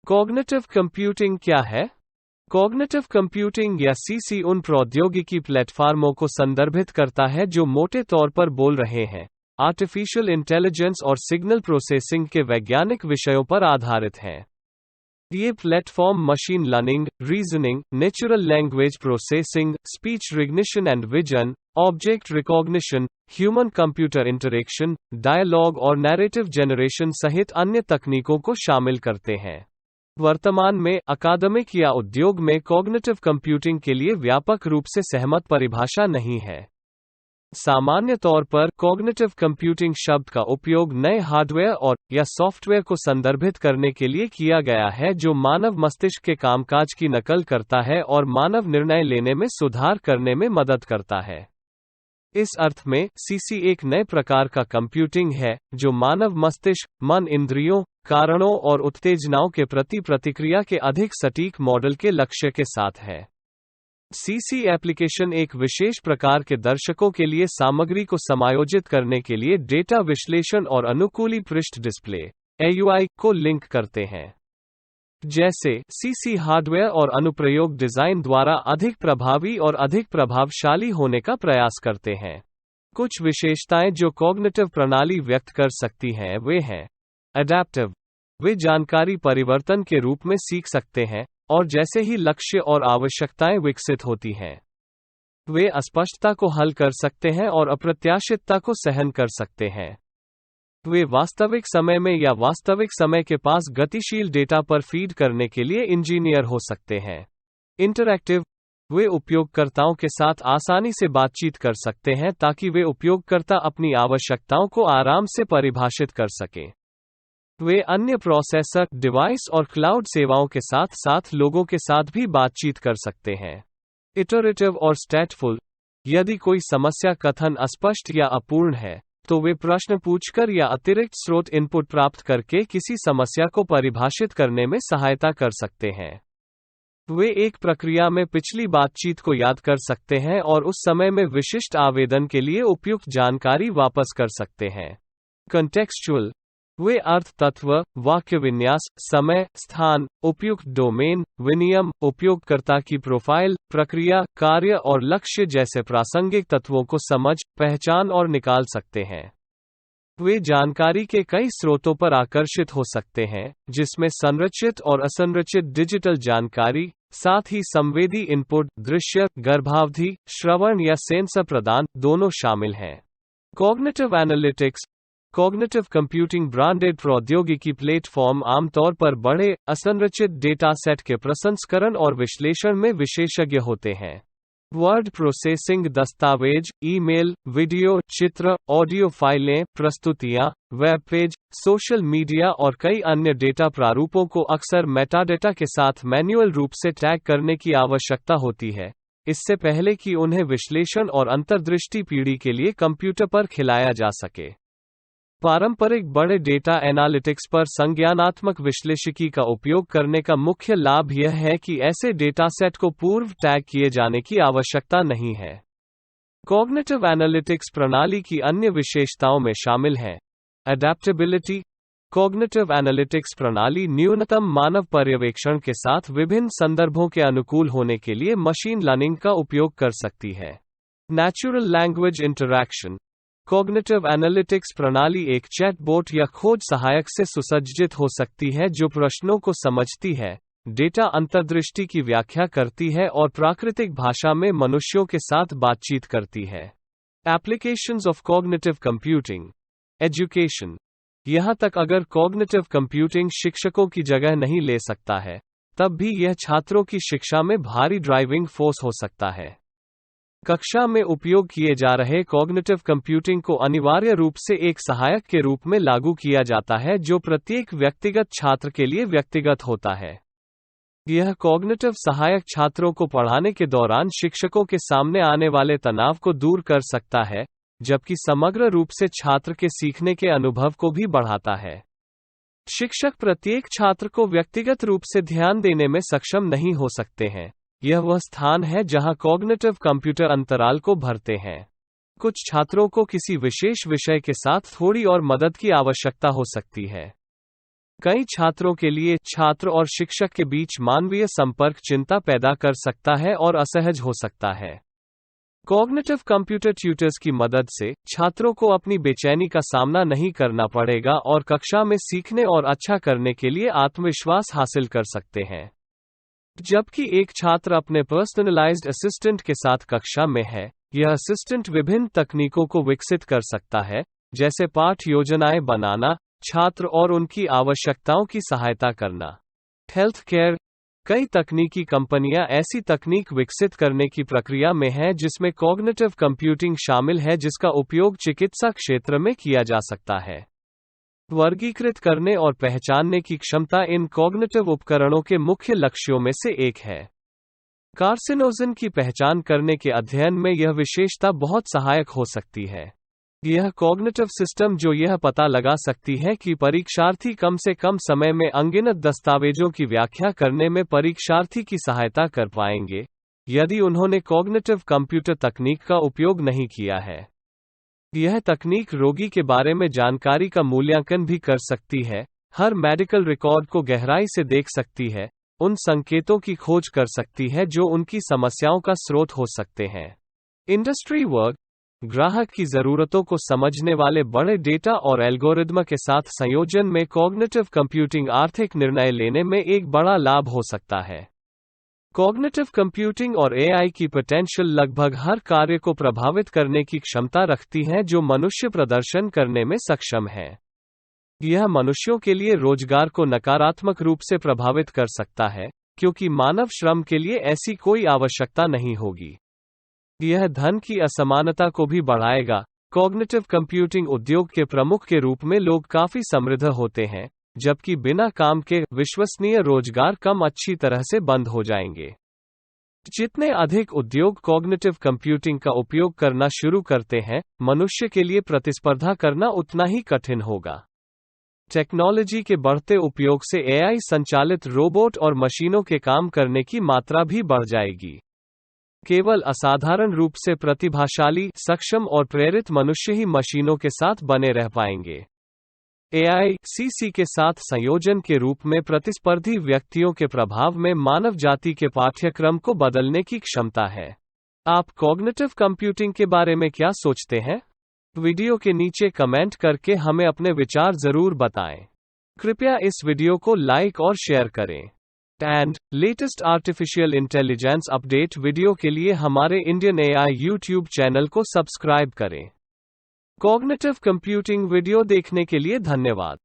Cognitive computing क्या है? Cognitive computing या सीसी उन प्रौद्योगिकी प्लेटफार्मों को संदर्भित करता है जो मोटे तौर पर बोल रहे हैं, आर्टिफिशियल इंटेलिजेंस और सिग्नल प्रोसेसिंग के वैज्ञानिक विषयों पर आधारित हैं। ये platform machine learning, reasoning, natural language processing, speech recognition and vision, object recognition, human computer interaction, dialogue और नैरेटिव जनरेशन सहित अन्य तकनीकों को शामिल करते हैं। वर्तमान में अकादमिक या उद्योग में कॉग्निटिव कंप्यूटिंग के लिए व्यापक रूप से सहमत परिभाषा नहीं है। सामान्य तौर पर कॉग्निटिव कंप्यूटिंग शब्द का उपयोग नए हार्डवेयर और या सॉफ्टवेयर को संदर्भित करने के लिए किया गया है जो मानव मस्तिष्क के कामकाज की नकल करता है और मानव निर्णय लेने में सुधार करने में मदद करता है। इस अर्थ में सीसी एक नए प्रकार का कंप्यूटिंग है जो मानव मस्तिष्क, मन, इंद्रियों, कारणों और उत्तेजनाओं के प्रति प्रतिक्रिया के अधिक सटीक मॉडल के लक्ष्य के साथ है। सीसी एप्लीकेशन एक विशेष प्रकार के दर्शकों के लिए सामग्री को समायोजित करने के लिए डेटा विश्लेषण और अनुकूली पृष्ठ डिस्प्ले (AUI) को लिंक करते हैं। जैसे सीसी हार्डवेयर और अनुप्रयोग डिजाइन द्वारा अधिक प्रभावी और अधिक प्रभावशाली होने का प्रयास करते हैं। कुछ विशेषताएं जो कॉग्निटिव प्रणाली व्यक्त कर सकती हैं वे हैं अडैप्टिव, वे जानकारी परिवर्तन के रूप में सीख सकते हैं और जैसे ही लक्ष्य और आवश्यकताएं विकसित होती हैं, वे अस्पष्टता को हल कर सकते हैं और अप्रत्याशितता को सहन कर सकते हैं। वे वास्तविक समय में या वास्तविक समय के पास गतिशील डेटा पर फीड करने के लिए इंजीनियर हो सकते हैं। इंटरैक्टिव, वे उपयोगकर्ताओं के साथ आसानी से बातचीत कर सकते हैं ताकि वे उपयोगकर्ता अपनी आवश्यकताओं को आराम से परिभाषित कर सकें। वे अन्य प्रोसेसर, डिवाइस और क्लाउड सेवाओं के साथ साथ लोगों के साथ भी बातचीत कर सकते हैं। इटरेटिव और स्टेटफुल, यदि कोई समस्या कथन अस्पष्ट या अपूर्ण है, तो वे प्रश्न पूछकर या अतिरिक्त स्रोत इनपुट प्राप्त करके किसी समस्या को परिभाषित करने में सहायता कर सकते हैं। वे एक प्रक्रिया में पिछली बातचीत को याद कर सकते हैं और उस समय में विशिष्ट आवेदन के लिए उपयुक्त जानकारी वापस कर सकते हैं। कॉन्टेक्स्चुअल, वे अर्थ तत्व, वाक्य विन्यास, समय, स्थान, उपयुक्त डोमेन, विनियम, उपयोगकर्ता की प्रोफाइल, प्रक्रिया, कार्य और लक्ष्य जैसे प्रासंगिक तत्वों को समझ, पहचान और निकाल सकते हैं। वे जानकारी के कई स्रोतों पर आकर्षित हो सकते हैं, जिसमें संरचित और असंरचित डिजिटल जानकारी, साथ ही संवेदी इनपुट, दृश्य, गर्भावधि, श्रवण या सेंसर प्रदान दोनों शामिल हैं। Cognitive analytics, cognitive computing branded प्रौद्योगिकी प्लेटफॉर्म आमतौर पर बड़े, असंरचित डेटा सेट के प्रसंस्करण और विश्लेषण में विशेषज्ञ होते हैं। वर्ड प्रोसेसिंग, दस्तावेज, ईमेल, वीडियो, चित्र, ऑडियो फाइलें, प्रस्तुतियां, वेब पेज, सोशल मीडिया और कई अन्य डेटा प्रारूपों को अक्सर मेटाडेटा के साथ मैन्युअल रूप से टैग करने की आवश्यकता होती है, इससे पहले कि उन्हें विश्लेषण और अंतर्दृष्टि पीढ़ी के लिए कंप्यूटर पर खिलाया जा सके। पारंपरिक बड़े डेटा एनालिटिक्स पर संज्ञानात्मक विश्लेषिकी का उपयोग करने का मुख्य लाभ यह है कि ऐसे डेटा सेट को पूर्व टैग किए जाने की आवश्यकता नहीं है। कॉग्निटिव एनालिटिक्स प्रणाली की अन्य विशेषताओं में शामिल हैं अडैप्टेबिलिटी, कॉग्निटिव एनालिटिक्स प्रणाली न्यूनतम मानव पर्यवेक्षण के साथ विभिन्न संदर्भों के अनुकूल होने के लिए मशीन लर्निंग का उपयोग कर सकती है। Natural language interaction, cognitive analytics प्रणाली एक चैटबॉट या खोज सहायक से सुसज्जित हो सकती है जो प्रश्नों को समझती है, डेटा अंतर्दृष्टि की व्याख्या करती है और प्राकृतिक भाषा में मनुष्यों के साथ बातचीत करती है। Applications of cognitive computing, education, यहां तक अगर कॉग्निटिव कंप्यूटिंग शिक्षकों की जगह नहीं ले सकता है, तब भी यह छात्रों की शिक्षा में भारी ड्राइविंग फोर्स हो सकता है। कक्षा में उपयोग किए जा रहे कॉग्निटिव कंप्यूटिंग को अनिवार्य रूप से एक सहायक के रूप में लागू किया जाता है जो प्रत्येक व्यक्तिगत छात्र के लिए व्यक्तिगत होता है। यह कॉग्निटिव सहायक छात्रों को पढ़ाने के दौरान शिक्षकों के सामने आने वाले तनाव को दूर कर सकता है, जबकि समग्र रूप से छात्र के सीखने के अनुभव को भी बढ़ाता है। शिक्षक प्रत्येक छात्र को व्यक्तिगत रूप से ध्यान देने में सक्षम नहीं हो सकते हैं। यह वह स्थान है जहां कॉग्निटिव कंप्यूटर अंतराल को भरते हैं। कुछ छात्रों को किसी विशेष विषय के साथ थोड़ी और मदद की आवश्यकता हो सकती है। कई छात्रों के लिए छात्र और शिक्षक के बीच मानवीय संपर्क चिंता पैदा कर सकता है और असहज हो सकता है। कॉग्निटिव कंप्यूटर ट्यूटर्स की मदद से छात्रों को अपनी बेचैनी का सामना नहीं करना पड़ेगा और कक्षा में सीखने और अच्छा करने के लिए आत्मविश्वास हासिल कर सकते हैं। जबकि एक छात्र अपने पर्सनलाइज्ड असिस्टेंट के साथ कक्षा में है, यह असिस्टेंट विभिन्न तकनीकों को विकसित कर सकता है, जैसे पाठ योजनाएं बनाना, छात्र और उनकी आवश्यकताओं की सहायता करना। हेल्थ केयर, कई तकनीकी कंपनियां ऐसी तकनीक विकसित करने की प्रक्रिया में हैं जिसमें कॉग्निटिव कंप्यूटिंग शामिल है, जिसका उपयोग चिकित्सा क्षेत्र में किया जा सकता है। वर्गीकृत करने और पहचानने की क्षमता इन कॉग्निटिव उपकरणों के मुख्य लक्ष्यों में से एक है। कार्सिनोजन की पहचान करने के अध्ययन में यह विशेषता बहुत सहायक हो सकती है। यह कॉग्निटिव सिस्टम जो यह पता लगा सकती है कि परीक्षार्थी कम से कम समय में अनगिनत दस्तावेजों की व्याख्या करने में परीक्षार्थी की सहायता कर पाएंगे, यदि उन्होंने कॉग्निटिव कंप्यूटर तकनीक का उपयोग नहीं किया है। यह तकनीक रोगी के बारे में जानकारी का मूल्यांकन भी कर सकती है, हर मेडिकल रिकॉर्ड को गहराई से देख सकती है, उन संकेतों की खोज कर सकती है जो उनकी समस्याओं का स्रोत हो सकते हैं। इंडस्ट्री वर्क, ग्राहक की ज़रूरतों को समझने वाले बड़े डेटा और एल्गोरिदम के साथ संयोजन में कॉग्निटिव कंप्यूटिंग आर्थिक निर्णय लेने में एक बड़ा लाभ हो सकता है। कॉग्निटिव कंप्यूटिंग और एआई की पोटेंशियल लगभग हर कार्य को प्रभावित करने की क्षमता रखती है जो मनुष्य प्रदर्शन करने में सक्षम है। यह मनुष्यों के लिए रोजगार को नकारात्मक रूप से प्रभावित कर सकता है, क्योंकि मानव श्रम के लिए ऐसी कोई आवश्यकता नहीं होगी। यह धन की असमानता को भी बढ़ाएगा। कॉग्निटिव कंप्यूटिंग उद्योग के प्रमुख के रूप में लोग काफी समृद्ध होते हैं, जबकि बिना काम के विश्वसनीय रोजगार कम अच्छी तरह से बंद हो जाएंगे। जितने अधिक उद्योग कॉग्निटिव कंप्यूटिंग का उपयोग करना शुरू करते हैं, मनुष्य के लिए प्रतिस्पर्धा करना उतना ही कठिन होगा। टेक्नोलॉजी के बढ़ते उपयोग से एआई संचालित रोबोट और मशीनों के काम करने की मात्रा भी बढ़ जाएगी। केवल असाधारण रूप से प्रतिभाशाली, सक्षम और प्रेरित मनुष्य ही मशीनों के साथ बने रह पाएंगे। एआई सीसी के साथ संयोजन के रूप में प्रतिस्पर्धी व्यक्तियों के प्रभाव में मानव जाति के पाठ्यक्रम को बदलने की क्षमता है। आप कॉग्निटिव कंप्यूटिंग के बारे में क्या सोचते हैं? वीडियो के नीचे कमेंट करके हमें अपने विचार जरूर बताएं। कृपया इस वीडियो को लाइक और शेयर करें। And latest artificial intelligence update video के लिए हमारे इंडियन एआई यूट्यूब चैनल को सब्सक्राइब करें। कॉग्निटिव कंप्यूटिंग वीडियो देखने के लिए धन्यवाद।